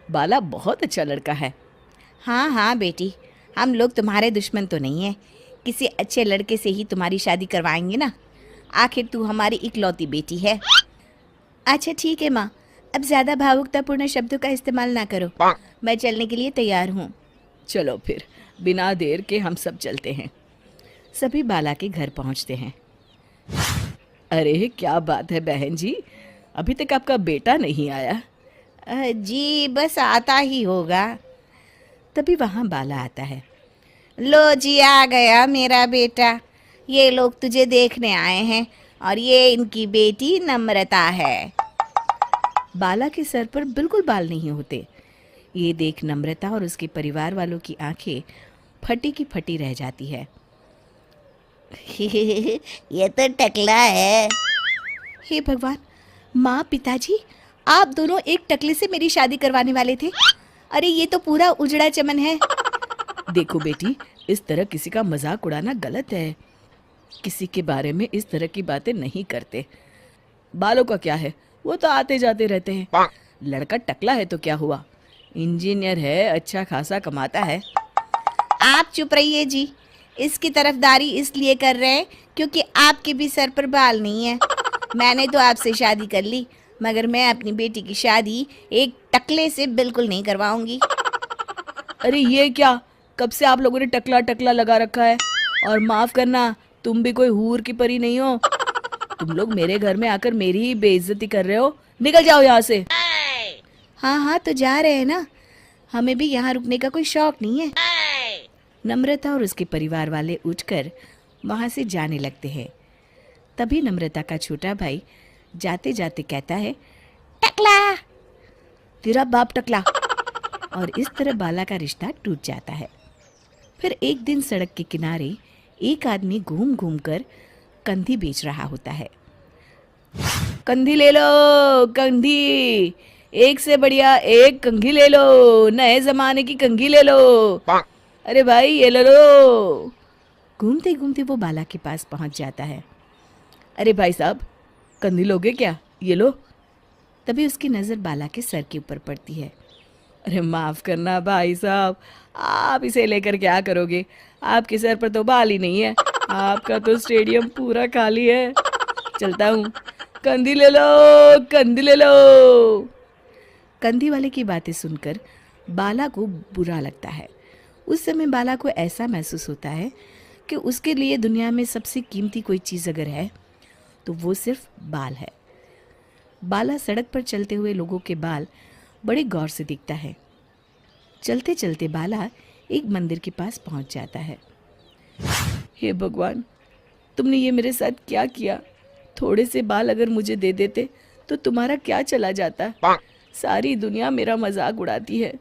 बाला बहुत अच्छा लड़का है। हाँ हाँ बेटी, हम लोग तुम्हारे दुश्मन तो नहीं है, किसी अच्छे लड़के से ही तुम्हारी शादी करवाएंगे ना। आखिर तू हमारी इकलौती बेटी है। अच्छा ठीक है माँ, अब ज़्यादा भावुकतापूर्ण शब्दों का इस्तेमाल ना करो। मैं चलने के लिए तैयार हूँ। चलो फिर, बिना देर के हम सब चलते हैं। सभी बाला के घर पहुंचते हैं। अरे क्या बात है बहन जी, अभी तक आपका बेटा नहीं आया? जी बस आता ही होगा। तभी वहाँ बाला आता है। लो जी, आ गया मेरा बेटा। ये लोग तुझे देखने आए हैं और ये इनकी बेटी नम्रता है। बाला के सर पर बिल्कुल बाल नहीं होते। ये देख नम्रता और उसके परिवार वालों की आंखें फटी की फटी रह जाती है। ये तो टकला है। हे भगवान, माँ पिताजी, आप दोनों एक टकले से मेरी शादी करवाने वाले थे। अरे ये तो पूरा उजड़ा चमन है। देखो बेटी, इस तरह किसी का मजाक उड़ाना गलत है। किसी के बारे में इस तरह की बातें नहीं करते। बालों का क्या है, वो तो आते जाते रहते हैं। लड़का टकला है तो क्या हुआ, इंजीनियर है, अच्छा खासा कमाता है। आप चुप रहिए जी। इसकी तरफदारी इसलिए कर रहे हैं क्योंकि आपके भी सर पर बाल नहीं है। मैंने तो आपसे शादी कर ली, मगर मैं अपनी बेटी की शादी एक टकले से बिल्कुल नहीं करवाऊंगी। अरे ये क्या, कब से आप लोगों ने टकला टकला लगा रखा है? और माफ करना, तुम भी कोई हूर की परी नहीं हो। तुम लोग मेरे घर में आकर मेरी ही बेइज्जती कर रहे हो। निकल जाओ यहाँ से। हाँ हाँ तो जा रहे हैं ना, हमें भी यहाँ रुकने का कोई शौक नहीं है। नम्रता और उसके परिवार वाले उठकर वहाँ से जाने लगते हैं। तभी नम्रता का छोटा भाई जाते जाते कहता है, टकला, तेरा बाप टकला। और इस तरह बाला का रिश्ता टूट जाता है। फिर एक दिन सड़क के किनारे एक आदमी घूम घूम कर कंधी बेच रहा होता है। कंधी ले लो, कंधी, एक से बढ़िया एक कंघी ले लो, नए जमाने की कंघी ले लो। अरे भाई ये ले लो। घूमते घूमते वो बाला के पास पहुंच जाता है। अरे भाई साहब, कंधी लोगे क्या? ये लो। तभी उसकी नज़र बाला के सर के ऊपर पड़ती है। अरे माफ़ करना भाई साहब, आप इसे लेकर क्या करोगे? आपके सर पर तो बाल ही नहीं है, आपका तो स्टेडियम पूरा खाली है। चलता हूँ, कंधी ले लो, कंधी ले लो। कंधी वाले की बातें सुनकर बाला को बुरा लगता है। उस समय बाला को ऐसा महसूस होता है कि उसके लिए दुनिया में सबसे कीमती कोई चीज़ अगर है तो वो सिर्फ बाल है। बाला सड़क पर चलते हुए लोगों के बाल बड़े गौर से देखता है। चलते चलते बाला एक मंदिर के पास पहुंच जाता है। हे भगवान, तुमने ये मेरे साथ क्या किया? थोड़े से बाल अगर मुझे दे देते तो तुम्हारा क्या चला जाता? सारी दुनिया मेरा मजाक उड़ाती है।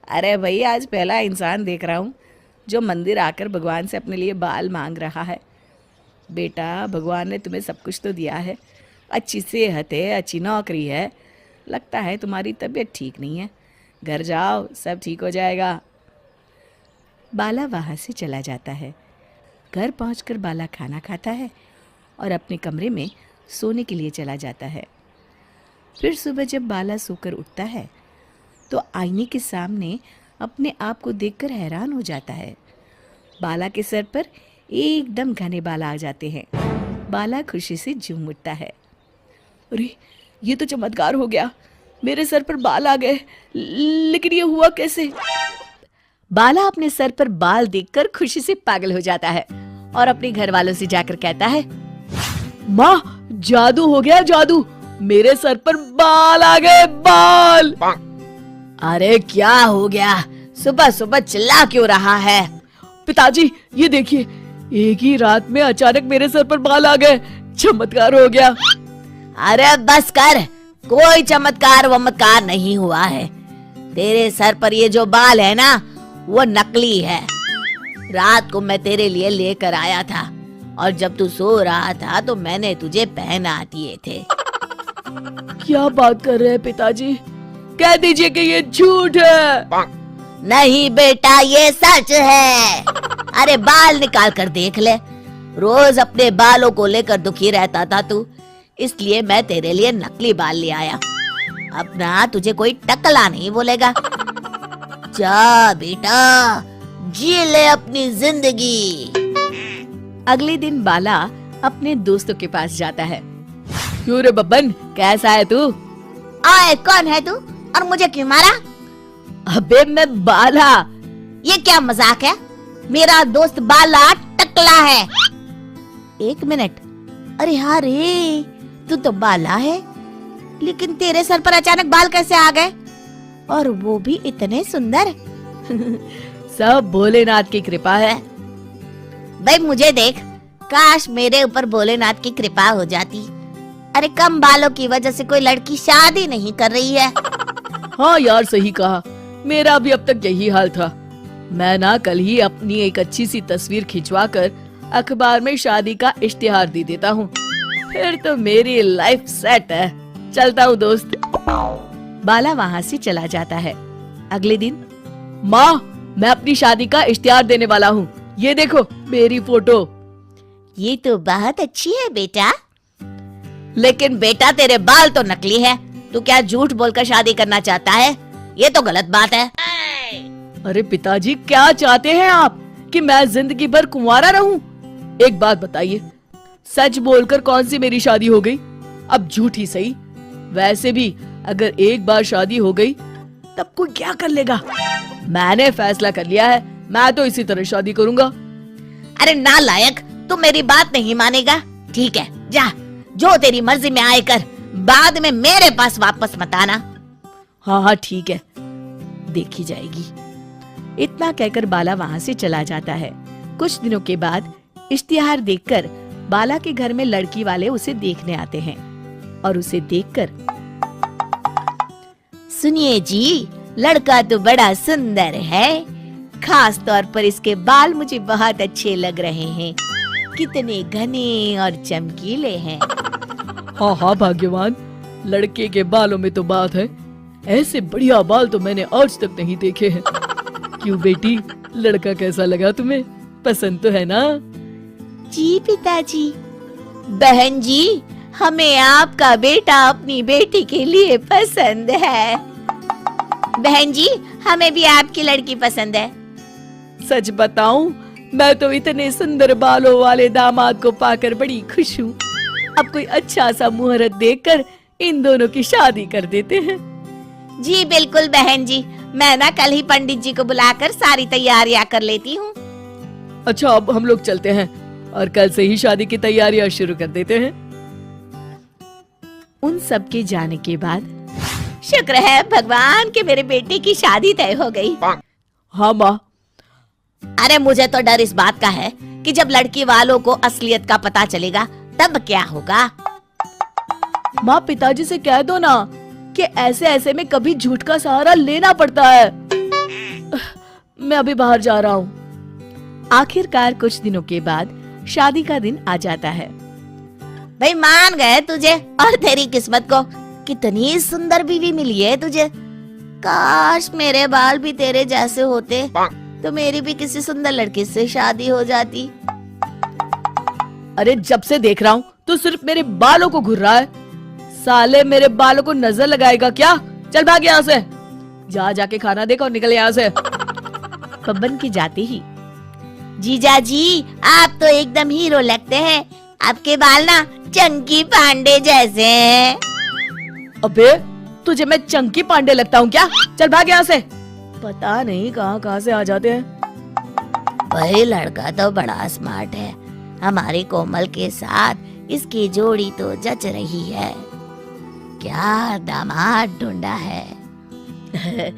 अरे भाई, आज पहला इंसान देख रहा हूँ जो मंदिर आकर भगवान से अपने लिए बाल मांग रहा है। बेटा, भगवान ने तुम्हें सब कुछ तो दिया है, अच्छी सेहत है, अच्छी नौकरी है। लगता है तुम्हारी तबीयत ठीक नहीं है। घर जाओ, सब ठीक हो जाएगा। बाला वहाँ से चला जाता है। घर पहुंचकर बाला खाना खाता है और अपने कमरे में सोने के लिए चला जाता है। फिर सुबह जब बाला सोकर उठता है तो आईने के सामने अपने आप को देखकर हैरान हो जाता है। बाला के सर पर एकदम घने बाल आ जाते हैं। बाला खुशी से झूम उठता है। अरे ये तो चमत्कार हो गया, मेरे सर पर बाल आ गए। लेकिन ये हुआ कैसे? बाला अपने सर पर बाल देखकर खुशी से पागल हो जाता है और अपने घर वालों से जाकर कहता है, माँ, जादू हो गया, जादू, मेरे सर पर बाल आ गए, बाल। अरे क्या हो गया, सुबह सुबह चिल्ला क्यों रहा है? पिताजी ये देखिए, एक ही रात में अचानक मेरे सर पर बाल आ गए, चमत्कार हो गया। अरे बस कर, कोई चमत्कार वमत्कार नहीं हुआ है। तेरे सर पर ये जो बाल है ना, वो नकली है। रात को मैं तेरे लिए लेकर आया था और जब तू सो रहा था तो मैंने तुझे पहना दिए थे। क्या बात कर रहे हैं पिताजी? कह दीजिए कि ये झूठ है। नहीं बेटा, ये सच है। अरे बाल निकाल कर देख ले। रोज अपने बालों को लेकर दुखी रहता था तू, इसलिए मैं तेरे लिए नकली बाल ले आया। अब ना तुझे कोई टकला नहीं बोलेगा। जा बेटा, जी ले अपनी जिंदगी। अगले दिन बाला अपने दोस्तों के पास जाता है। क्यों रे बब्बन, कैसा है तू? आए, कौन है तू और मुझे क्यों मारा? अबे मैं बाला। ये क्या मजाक है? मेरा दोस्त बाला टकला है। एक मिनट, अरे हाँ रे, तू तो बाला है, लेकिन तेरे सर पर अचानक बाल कैसे आ गए? और वो भी इतने सुंदर। सब भोलेनाथ की कृपा है। भाई मुझे देख, काश मेरे ऊपर भोलेनाथ की कृपा हो जाती। अरे कम बालों की वजह से कोई लड़की शादी नहीं कर रही है। हाँ यार, सही कहा, मेरा भी अब तक यही हाल था। मैं ना कल ही अपनी एक अच्छी सी तस्वीर खिंचवा कर अखबार में शादी का इश्तिहार दे देता हूँ, फिर तो मेरी लाइफ सेट है। चलता हूँ दोस्त। बाला वहाँ से चला जाता है। अगले दिन, माँ, मैं अपनी शादी का इश्तिहार देने वाला हूँ, ये देखो मेरी फोटो। ये तो बहुत अच्छी है बेटा। लेकिन बेटा तेरे बाल तो नकली है, तू क्या झूठ बोलकर शादी करना चाहता है? ये तो गलत बात है। अरे पिताजी, क्या चाहते हैं आप कि मैं जिंदगी भर कुंवारा रहूं? एक बात बताइए, सच बोलकर कौन सी मेरी शादी हो गई? अब झूठ ही सही। वैसे भी अगर एक बार शादी हो गई तब कोई क्या कर लेगा? मैंने फैसला कर लिया है, मैं तो इसी तरह शादी करूंगा। अरे नालायक, तू मेरी बात नहीं मानेगा। ठीक है, जा, जो तेरी मर्जी में आए कर, बाद में मेरे पास वापस मत आना। हाँ हाँ ठीक है, देखी जाएगी। इतना कहकर बाला वहाँ से चला जाता है। कुछ दिनों के बाद इश्तिहार देखकर बाला के घर में लड़की वाले उसे देखने आते हैं और उसे देखकर, सुनिए जी, लड़का तो बड़ा सुंदर है, खास तौर पर इसके बाल मुझे बहुत अच्छे लग रहे हैं, कितने घने और चमकीले हैं। हाँ हाँ भाग्यवान, लड़के के बालों में तो बात है, ऐसे बढ़िया बाल तो मैंने आज तक नहीं देखे हैं। क्यों बेटी, लड़का कैसा लगा तुम्हें? पसंद तो है ना? जी पिताजी। बहन जी, हमें आपका बेटा अपनी बेटी के लिए पसंद है। बहन जी, हमें भी आपकी लड़की पसंद है। सच बताऊं, मैं तो इतने सुंदर बालों वाले दामाद को पाकर बड़ी खुश हूँ। अब कोई अच्छा सा मुहूर्त देखकर इन दोनों की शादी कर देते हैं। जी बिल्कुल बहन जी, मैं ना कल ही पंडित जी को बुलाकर सारी तैयारियां कर लेती हूँ। अच्छा, अब हम लोग चलते हैं और कल से ही शादी की तैयारियां शुरू कर देते हैं। उन सब के जाने के बाद, शुक्र है भगवान कि मेरे बेटे की शादी तय हो गई। हाँ माँ। अरे मुझे तो डर इस बात का है कि जब लड़की वालों को असलियत का पता चलेगा तब क्या होगा। माँ, पिताजी से कह दो ना कि ऐसे ऐसे में कभी झूठ का सहारा लेना पड़ता है। मैं अभी बाहर जा रहा हूँ। आखिरकार कुछ दिनों के बाद शादी का दिन आ जाता है। भाई मान गए तुझे और तेरी किस्मत को, कितनी सुंदर बीवी मिली है तुझे। काश मेरे बाल भी तेरे जैसे होते तो मेरी भी किसी सुंदर लड़की से शादी हो जाती। अरे जब से देख रहा हूँ तू सिर्फ मेरे बालों को घूर रहा है। साले मेरे बालों को नजर लगाएगा क्या? चल भाग यहाँ से, जा जाके खाना देख और निकल यहाँ से। बब्बन के जाते ही, जीजा जी, आप तो एकदम हीरो लगते हैं, आपके बाल ना चंकी पांडे जैसे हैं। अबे तुझे मैं चंकी पांडे लगता हूँ क्या? चल भाग यहाँ से। पता नहीं कहाँ कहाँ से आ जाते हैं। वही लड़का तो बड़ा स्मार्ट है, हमारी कोमल के साथ इसकी जोड़ी तो जच रही है। क्या दामाद ढूंढा है।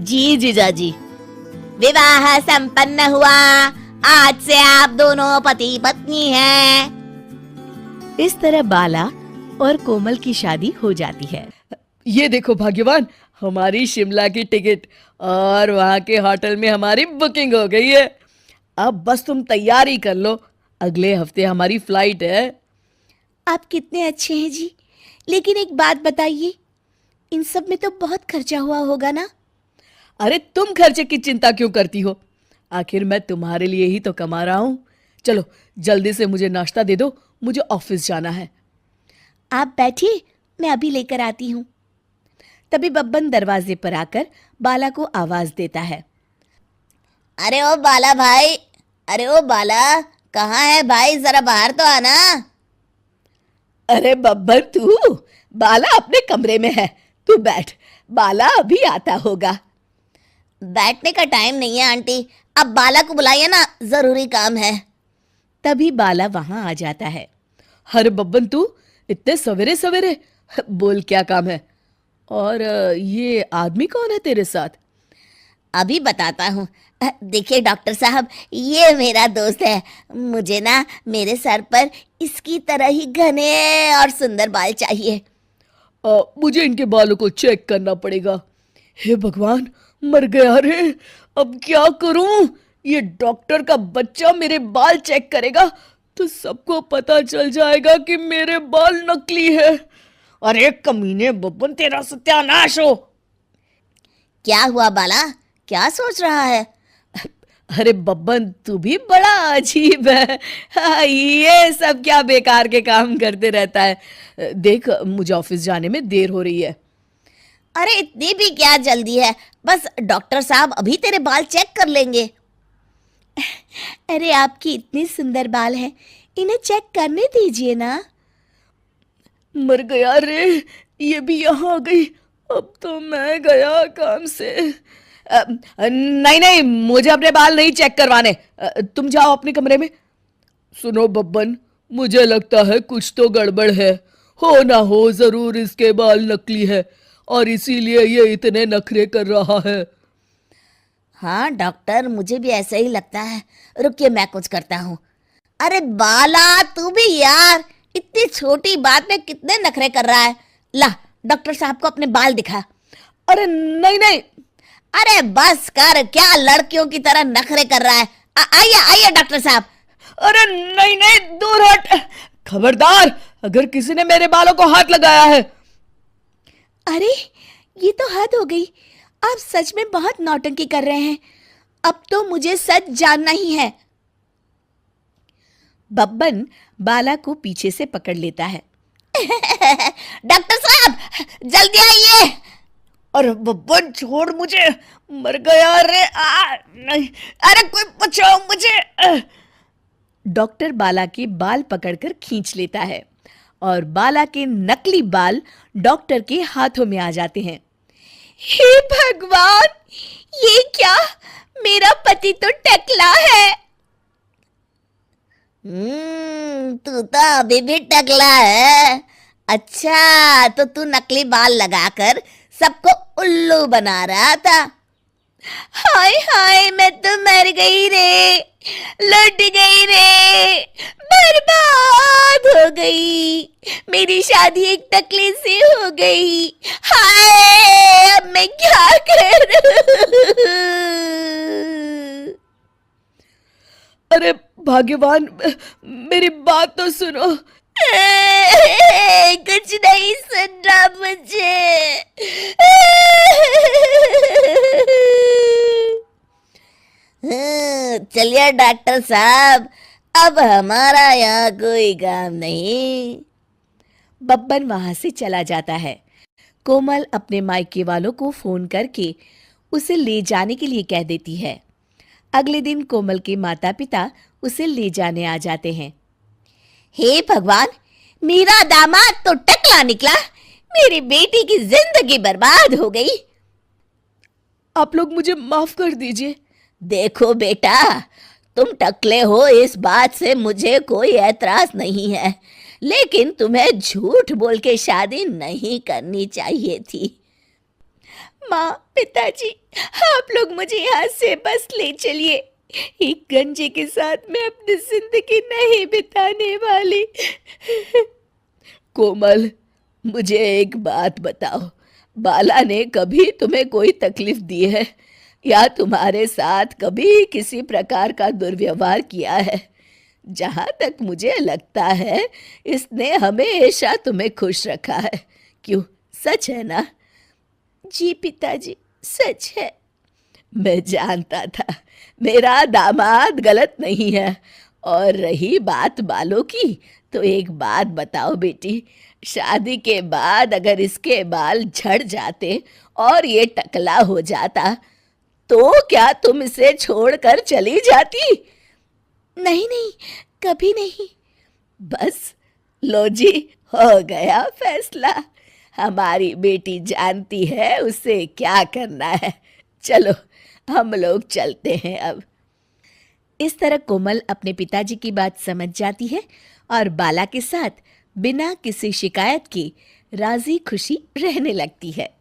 जी जीजा जी, विवाह संपन्न हुआ, आज से आप दोनों पति पत्नी हैं। इस तरह बाला और कोमल की शादी हो जाती है। ये देखो भाग्यवान, हमारी शिमला की टिकट और वहाँ के होटल में हमारी बुकिंग हो गई है। अब बस तुम तैयारी कर लो, अगले हफ्ते हमारी फ्लाइट है। आप कितने अच्छे हैं जी, लेकिन एक बात बताइए, इन सब में तो बहुत खर्चा हुआ होगा ना? अरे तुम खर्चे की चिंता क्यों करती हो? आखिर मैं तुम्हारे लिए ही तो कमा रहा हूँ। चलो जल्दी से मुझे नाश्ता दे दो, मुझे ऑफिस जाना है। आप बैठिए, मैं अभी लेकर आती हूँ। तभी बब्बन दरवाजे पर आकर बाला को आवाज देता है। अरे ओ बाला भाई, अरे ओ बाला, कहाँ है भाई, जरा बाहर तो आना। अरे बब्बर तू, बाला अपने कमरे में है, तू बैठ, बाला अभी आता होगा। बैठने का टाइम नहीं है आंटी, अब बाला को बुलाइए ना, जरूरी काम है। तभी बाला वहां आ जाता है। अरे बब्बन तू, इतने सवेरे सवेरे, बोल क्या काम है? और ये आदमी कौन है तेरे साथ? अभी बताता हूँ। देखिए डॉक्टर साहब, ये मेरा दोस्त है। मुझे ना मेरे सर पर इसकी तरह ही घने और सुंदर बाल चाहिए। मुझे इनके बालों को चेक करना पड़ेगा। हे भगवान, मर गया रे, अब क्या करूं? ये डॉक्टर का बच्चा मेरे बाल चेक करेगा तो सबको पता चल जाएगा कि मेरे बाल नकली है। अरे कमीने बब्बन, तेरा सत्यानाश हो। क्या हुआ बाला, क्या सोच रहा है? अरे बब्बन, तू भी बड़ा अजीब है। हाँ, ये सब क्या बेकार के काम करते रहता है। देख, मुझे ऑफिस जाने में देर हो रही है। अरे इतनी भी क्या जल्दी है, बस डॉक्टर साहब अभी तेरे बाल चेक कर लेंगे। अरे आपकी इतनी सुंदर बाल हैं, इन्हें चेक करने दीजिए ना। मर गया रे, ये भी यहाँ आ गई, अब तो मैं गया काम से। नहीं नहीं, मुझे अपने बाल नहीं चेक करवाने, तुम जाओ अपने कमरे में। सुनो बब्बन, मुझे लगता है कुछ तो गड़बड़ है, हो ना हो जरूर इसके बाल नकली है और इसीलिए ये इतने नखरे कर रहा है। हाँ डॉक्टर, मुझे भी ऐसा ही लगता है, रुकिए मैं कुछ करता हूँ। अरे बाला, तू भी यार, इतनी छोटी बात में कितने नखरे कर रहा है। ला, डॉक्टर साहब को अपने बाल दिखा। अरे नहीं नहीं। अरे बस कर, क्या लड़कियों की तरह नखरे कर रहा है। आइए आइए डॉक्टर साहब। अरे नहीं नहीं, दूर हट, खबरदार अगर किसी ने मेरे बालों को हाथ लगाया है। अरे ये तो हद हो गई, आप सच में बहुत नौटंकी कर रहे हैं, अब तो मुझे सच जानना ही है। बब्बन बाला को पीछे से पकड़ लेता है। डॉक्टर साहब जल्दी आइए। अरे बब्बन छोड़ मुझे, मर गया रे। नहीं, अरे कोई बचाओ मुझे। डॉक्टर बाला के बाल पकड़कर खींच लेता है और बाला के नकली बाल डॉक्टर के हाथों में आ जाते हैं। हे भगवान, ये क्या, मेरा पति तो टकला है। तू तो अभी भी टकला है। अच्छा, तो तू नकली बाल लगाकर सबको उल्लू बना रहा था। हाय हाय, मैं तो मर गई रे, लुट गई रे, बर्बाद हो गई, मेरी शादी एक टकले से हो गई। हाय, अब मैं क्या करूं? अरे भाग्यवान, मेरी बात तो सुनो। कुछ नहीं सुन रहा मुझे। चलिए डॉक्टर साहब, अब हमारा यहाँ कोई काम नहीं। बब्बन वहां से चला जाता है। कोमल अपने मायके वालों को फोन करके उसे ले जाने के लिए कह देती है। अगले दिन कोमल के माता पिता उसे ले जाने आ जाते हैं। हे भगवान, मेरा दामाद तो टकला निकला, मेरी बेटी की जिंदगी बर्बाद हो गई। आप लोग मुझे माफ कर दीजिए। देखो बेटा, तुम टकले हो इस बात से मुझे कोई ऐतराज नहीं है, लेकिन तुम्हें झूठ बोल के शादी नहीं करनी चाहिए थी। माँ, पिताजी, आप लोग मुझे यहाँ से बस ले चलिए, एक गंजे के साथ मैं अपनी जिंदगी नहीं बिताने वाली। कोमल, मुझे एक बात बताओ, बाला ने कभी तुम्हें कोई तकलीफ दी है या तुम्हारे साथ कभी किसी प्रकार का दुर्व्यवहार किया है? जहाँ तक मुझे लगता है इसने हमेशा तुम्हें खुश रखा है, क्यों, सच है ना? जी पिताजी, सच है। मैं जानता था मेरा दामाद गलत नहीं है। और रही बात बालों की, तो एक बात बताओ बेटी, शादी के बाद अगर इसके बाल झड़ जाते और ये टकला हो जाता तो क्या तुम इसे छोड़कर चली जाती? नहीं नहीं, कभी नहीं। बस लो जी, हो गया फैसला। हमारी बेटी जानती है उसे क्या करना है। चलो हम लोग चलते हैं अब। इस तरह कोमल अपने पिताजी की बात समझ जाती है और बाला के साथ बिना किसी शिकायत के राजी खुशी रहने लगती है।